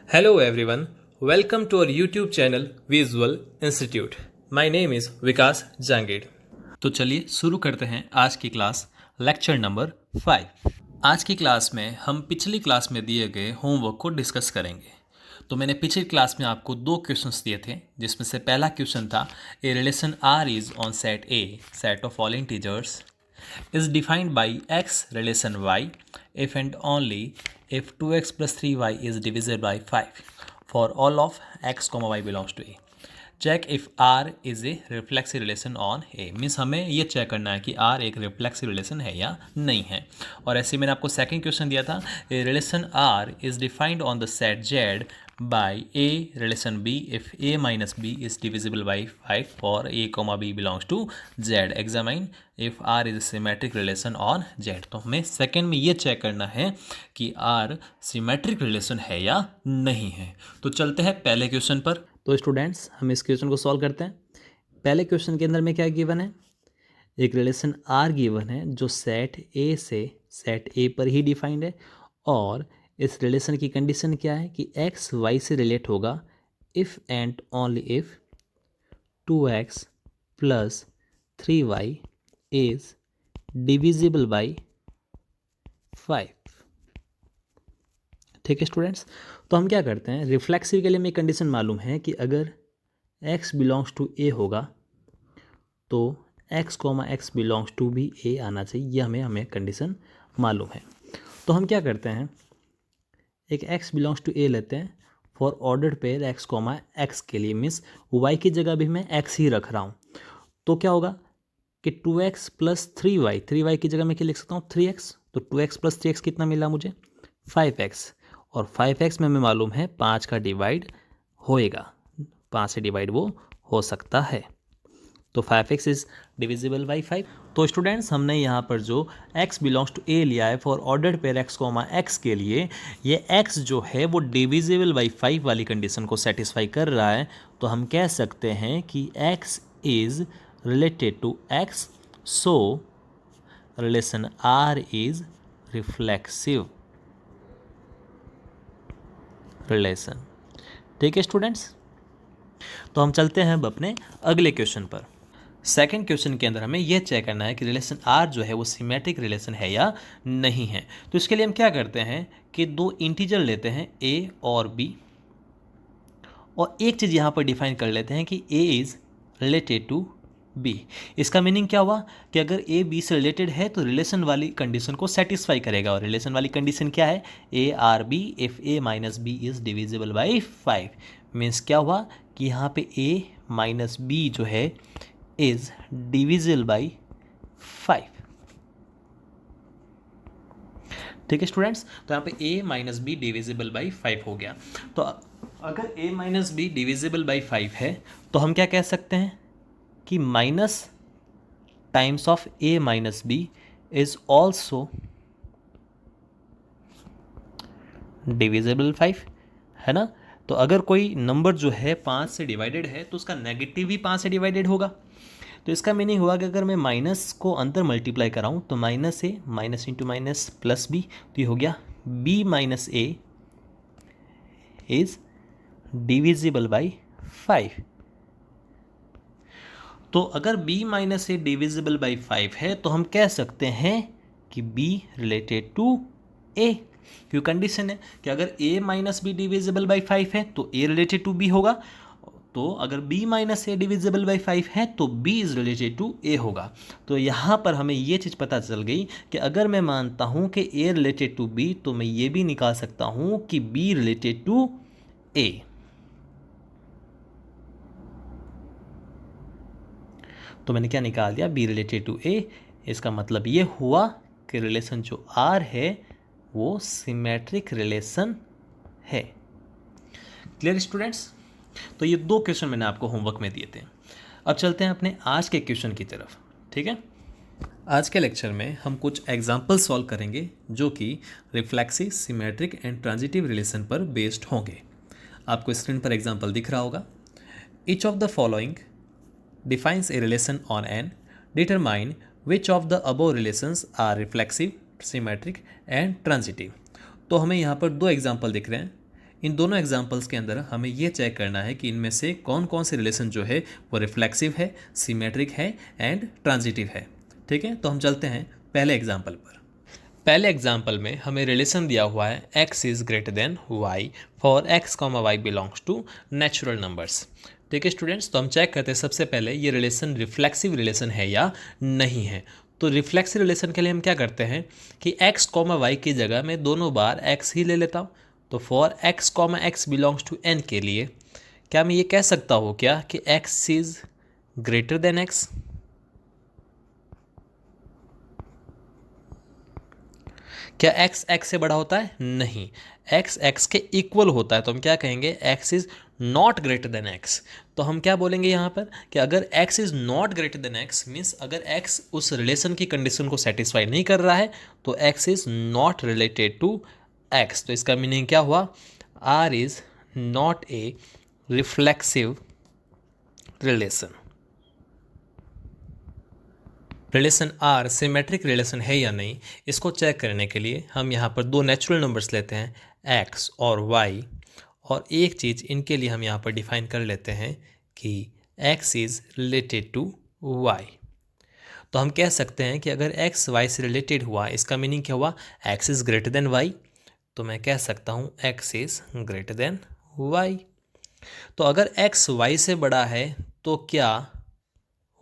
Hello everyone, welcome to our YouTube channel Visual Institute. My name is विकास जांगीड़। तो चलिए शुरू करते हैं आज की क्लास लेक्चर नंबर 5। आज की क्लास में हम पिछली क्लास में दिए गए होमवर्क को डिस्कस करेंगे। तो मैंने पिछली क्लास में आपको दो क्वेश्चंस दिए थे, जिसमें से पहला क्वेश्चन था a relation R is on set A, set of all integers is defined by x relation y if and only if 2x plus 3y is divisible by 5 for all of x comma y belongs to a. Check if r is a reflexive relation on a. Means हमें ये check करना है कि r एक reflexive relation है या नहीं है। और ऐसे मैंने आपको सेकंड क्वेश्चन दिया था, a relation r is defined on the set z by a relation b if a minus b is divisible by 5 for a comma b belongs to z. Examine if r is a symmetric relation on z. तो हमें second में ये check करना है कि r symmetric relation है या नहीं है। तो चलते हैं पहले क्वेश्चन पर। तो स्टूडेंट्स, हम इस क्वेश्चन को सॉल्व करते हैं। पहले क्वेश्चन के अंदर में क्या गिवन है, एक रिलेशन r गिवन है जो सेट a से सेट a पर ही डिफाइंड है, और इस रिलेशन की कंडीशन क्या है कि x y से रिलेट होगा if and only if 2x plus 3y is divisible by 5। ठीक है स्टूडेंट्स, तो हम क्या करते हैं, रिफ्लेक्सिव के लिए हमें कंडीशन मालूम है कि अगर x बिलोंग्स टू a होगा तो x x बिलोंग्स टू भी a आना चाहिए। यह हमें कंडीशन मालूम है। तो हम क्या करते हैं, एक x बिलोंग्स टू a लेते हैं for ordered pair x x के लिए, मीन्स y की जगह भी मैं x ही रख रहा हूँ। तो क्या होगा कि 2x प्लस 3y की जगह मैं क्या लिख सकता हूँ 3x। तो 2x प्लस 3x कितना मिला मुझे 5x, और 5x में हमें मालूम है 5 का डिवाइड होएगा, 5 से डिवाइड वो हो सकता है। तो 5x इज डिविजिबल बाई 5। तो स्टूडेंट्स, हमने यहाँ पर जो x बिलोंग्स टू a लिया है for ordered pair x x के लिए, ये x जो है वो डिविजिबल बाई 5 वाली कंडीशन को सेटिस्फाई कर रहा है। तो हम कह सकते हैं कि x is related to x, so relation r is reflexive relation. ठीक है स्टूडेंट्स, तो हम चलते हैं अब अपने अगले क्वेश्चन पर। सेकंड क्वेश्चन के अंदर हमें यह चेक करना है कि रिलेशन आर जो है वो सिमेट्रिक रिलेशन है या नहीं है। तो इसके लिए हम क्या करते हैं कि दो इंटीजर लेते हैं a और b, और एक चीज़ यहाँ पर डिफाइन कर लेते हैं कि a is related to b। इसका मीनिंग क्या हुआ कि अगर a b से रिलेटेड है तो रिलेशन वाली कंडीशन को सेटिस्फाई करेगा, और रिलेशन वाली कंडीशन क्या है, a R B if a minus B is divisible by 5। Means क्या हुआ कि यहाँ पे a माइनस बी जो है इज डिविजिबल बाई 5। ठीक है स्टूडेंट्स, तो यहाँ पे a minus B divisible by 5 हो गया। तो अगर a minus B divisible by 5 है तो हम क्या कह सकते हैं कि minus times of a minus B is also divisible 5, है ना। तो अगर कोई नंबर जो है 5 से डिवाइडेड है तो उसका नेगेटिव भी 5 से डिवाइडेड होगा। तो इसका मीनिंग हुआ कि अगर मैं माइनस को अंदर मल्टीप्लाई कराऊँ तो minus A minus into minus plus B, तो ये हो गया b minus A is divisible by 5। तो अगर b minus A divisible by 5 है तो हम कह सकते हैं कि b रिलेटेड टू a, क्यों कंडीशन है कि अगर a minus B divisible by 5 है तो a रिलेटेड टू b होगा। तो अगर b minus A divisible by 5 है तो b is related to a होगा। तो यहाँ पर हमें ये चीज़ पता चल गई कि अगर मैं मानता हूँ कि a रिलेटेड टू b तो मैं ये भी निकाल सकता हूँ कि b रिलेटेड टू a। तो मैंने क्या निकाल दिया, b रिलेटेड टू a। इसका मतलब ये हुआ कि रिलेशन जो r है वो सिमेट्रिक रिलेशन है। क्लियर स्टूडेंट्स, तो ये दो क्वेश्चन मैंने आपको होमवर्क में दिए थे। अब चलते हैं अपने आज के क्वेश्चन की तरफ। ठीक है, आज के लेक्चर में हम कुछ एग्जाम्पल सॉल्व करेंगे जो कि reflexive, symmetric and transitive relation पर बेस्ड होंगे। आपको स्क्रीन पर एग्जाम्पल दिख रहा होगा। Each of the following defines a relation on N, determine which of the above relations are reflexive, symmetric and transitive. तो हमें यहाँ पर दो एग्जाम्पल दिख रहे हैं। इन दोनों एग्जाम्पल्स के अंदर हमें ये चेक करना है कि इनमें से कौन कौन से रिलेशन जो है वो रिफ्लेक्सिव है, सिमेट्रिक है एंड ट्रांजिटिव है। ठीक है, तो हम चलते हैं पहले एग्जाम्पल पर। पहले एग्जाम्पल में हमें रिलेशन दिया हुआ है x is greater than y for x, y belongs to natural numbers. ठीक है स्टूडेंट्स, तो हम चेक करते हैं सबसे पहले ये रिलेशन रिफ्लेक्सिव रिलेशन है या नहीं है। तो रिफ्लेक्सिव रिलेशन के लिए हम क्या करते हैं कि x, y की जगह मैं दोनों बार x ही ले लेता हूँ। तो for x, x belongs to n के लिए क्या मैं ये कह सकता हूँ क्या कि x is greater than x? क्या x से बड़ा होता है? नहीं, x के इक्वल होता है। तो हम क्या कहेंगे, x is not greater than x। तो हम क्या बोलेंगे यहाँ पर कि अगर x is not greater than x means अगर x उस रिलेशन की कंडीशन को सेटिस्फाई नहीं कर रहा है तो x is not related to x। तो इसका मीनिंग क्या हुआ, R is not a reflexive relation. Relation R symmetric relation है या नहीं, इसको चेक करने के लिए हम यहाँ पर दो नेचुरल नंबर्स लेते हैं x और y, और एक चीज़ इनके लिए हम यहाँ पर डिफाइन कर लेते हैं कि x is related to y। तो हम कह सकते हैं कि अगर x y से रिलेटेड हुआ, इसका मीनिंग क्या हुआ, x is greater than y। तो मैं कह सकता हूँ x is greater than y। तो अगर x y से बड़ा है तो क्या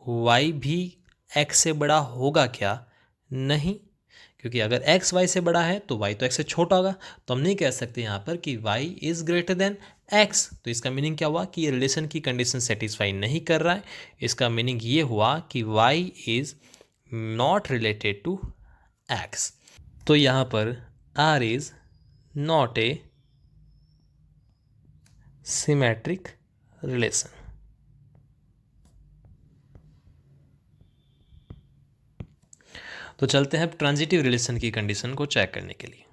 y भी x से बड़ा होगा क्या? नहीं, क्योंकि अगर x y से बड़ा है तो y तो x से छोटा होगा। तो हम नहीं कह सकते यहाँ पर कि y is greater than x। तो इसका मीनिंग क्या हुआ कि ये रिलेशन की कंडीशन सेटिस्फाई नहीं कर रहा है। इसका मीनिंग ये हुआ कि y is not related to x। तो यहाँ पर r is not a symmetric relation. तो चलते हैं ट्रांजिटिव रिलेशन की कंडीशन को चेक करने के लिए।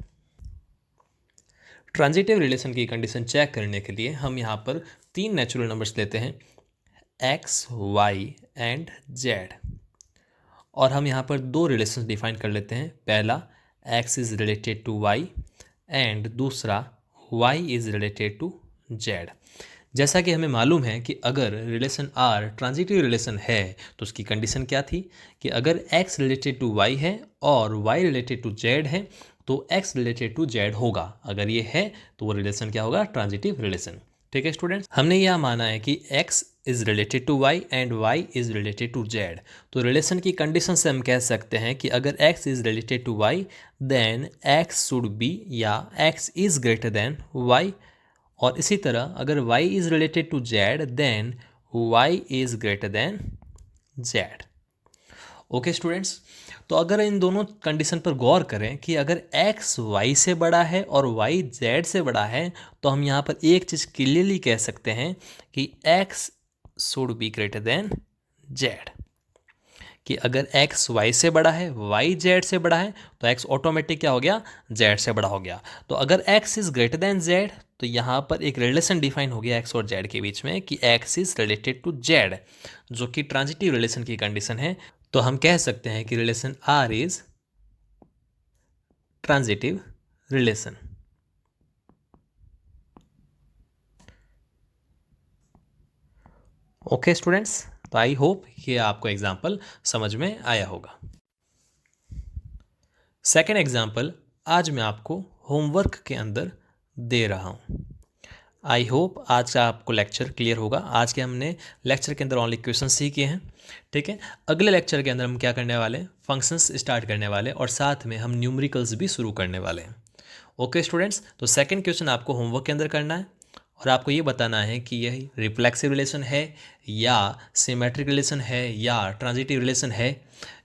ट्रांजिटिव रिलेशन की कंडीशन चेक करने के लिए हम यहाँ पर तीन नेचुरल नंबर्स लेते हैं x, y एंड z, और हम यहाँ पर दो रिलेशन डिफाइन कर लेते हैं। पहला x is related to y and दूसरा y is related to z। जैसा कि हमें मालूम है कि अगर रिलेशन R ट्रांजिटिव रिलेशन है तो उसकी कंडीशन क्या थी कि अगर x रिलेटेड टू y है और y रिलेटेड टू z है तो x रिलेटेड टू z होगा। अगर ये है तो वो रिलेशन क्या होगा, ट्रांजिटिव रिलेशन। ठीक है स्टूडेंट्स, हमने यह माना है कि x is related to y and y is related to z। तो रिलेशन की कंडीशन से हम कह सकते हैं कि अगर x is related to y then x should be या x is greater than y, और इसी तरह अगर y is related to z then y is greater than z। Okay students, तो अगर इन दोनों कंडीशन पर गौर करें कि अगर x y से बड़ा है और y z से बड़ा है तो हम यहाँ पर एक चीज़ क्लियरली कह सकते हैं कि x should be greater than z। कि अगर x y से बड़ा है, y z से बड़ा है तो x ऑटोमेटिक क्या हो गया, z से बड़ा हो गया। तो अगर x is greater than z तो यहाँ पर एक रिलेशन डिफाइन हो गया x और z के बीच में कि x is related to z, जो कि ट्रांजिटिव रिलेशन की कंडीशन है। तो हम कह सकते हैं कि relation R is transitive relation. Okay students, तो आई होप ये आपको एग्जाम्पल समझ में आया होगा। सेकेंड एग्जाम्पल आज मैं आपको होमवर्क के अंदर दे रहा हूँ। आई होप आज का आपको लेक्चर क्लियर होगा। आज के हमने लेक्चर के अंदर ओनली क्वेश्चन सीखे हैं। ठीक है, अगले लेक्चर के अंदर हम क्या करने वाले हैं, फंक्शंस स्टार्ट करने वाले और साथ में हम न्यूमेरिकल्स भी शुरू करने वाले हैं। ओके स्टूडेंट्स, तो सेकंड क्वेश्चन आपको होमवर्क के अंदर करना है और आपको ये बताना है कि यह रिफ्लेक्सिव रिलेशन है या सिमेट्रिक रिलेशन है या ट्रांजिटिव रिलेशन है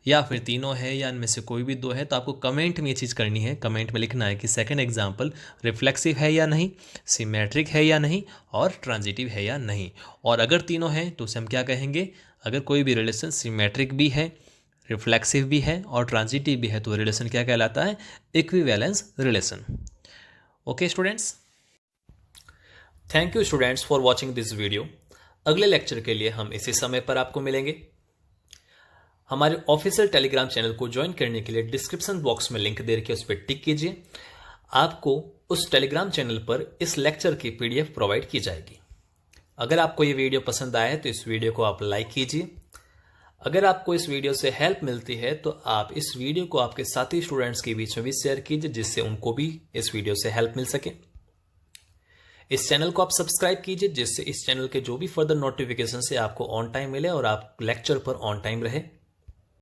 या फिर तीनों है या इनमें से कोई भी दो है। तो आपको कमेंट में ये चीज़ करनी है, कमेंट में लिखना है कि सेकंड एग्जाम्पल रिफ्लेक्सिव है या नहीं, सिमेट्रिक है या नहीं और ट्रांजिटिव है या नहीं। और अगर तीनों हैं तो उसे हम क्या कहेंगे, अगर कोई भी रिलेशन सिमेट्रिक भी है, रिफ्लेक्सिव भी है और ट्रांजिटिव भी है तो रिलेशन क्या कहलाता है, equivalence relation. Okay students, thank you students for watching this video. अगले लेक्चर के लिए हम इसी समय पर आपको मिलेंगे। हमारे ऑफिशियल टेलीग्राम चैनल को ज्वाइन करने के लिए डिस्क्रिप्शन बॉक्स में लिंक दे रखी है, उस पर टिक कीजिए। आपको उस टेलीग्राम चैनल पर इस लेक्चर की पीडीएफ प्रोवाइड की जाएगी। अगर आपको ये वीडियो पसंद आया है तो इस वीडियो को आप लाइक कीजिए। अगर आपको इस वीडियो से हेल्प मिलती है तो आप इस वीडियो को आपके साथी स्टूडेंट्स के बीच में भी शेयर कीजिए, जिससे उनको भी इस वीडियो से हेल्प मिल सके। इस चैनल को आप सब्सक्राइब कीजिए, जिससे इस चैनल के जो भी फर्दर नोटिफिकेशन से आपको ऑन टाइम मिले और आप लेक्चर पर ऑन टाइम रहे।